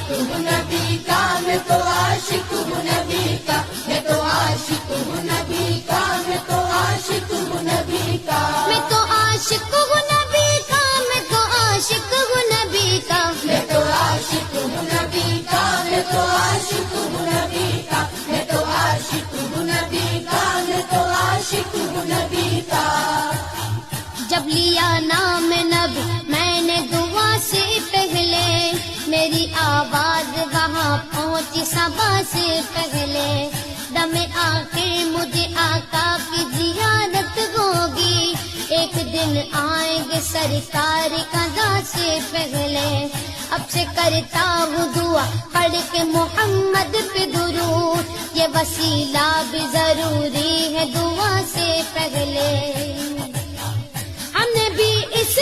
ہوں نبی کا، میں تو عاشق ہوں نبی کا، میں تو عاشق ہوں نبی کا، میں تو عاشق ہوں نبی کا، میں تو عاشق ہوں نبی کا، میں تو عاشق ہوں نبی کا، میں تو عاشق ہوں نبی کا، میں تو عاشق ہوں نبی کا، میں تو عاشق ہوں نبی کا، میں تو عاشق ہوں نبی کا۔ جب لیا نام نبی میں نے دعا سے پہلے، میری آواز وہاں پہنچی صبا سے پہلے، دم آخر مجھے آقا کی زیارت ہوگی، ایک دن آئیں گے سرکار قضا سے پہلے، اب سے کرتا ہوں دعا پڑھ کے محمد پہ درود، یہ وسیلہ بھی ضروری ہے دعا سے پہلے، ہم نے بھی اس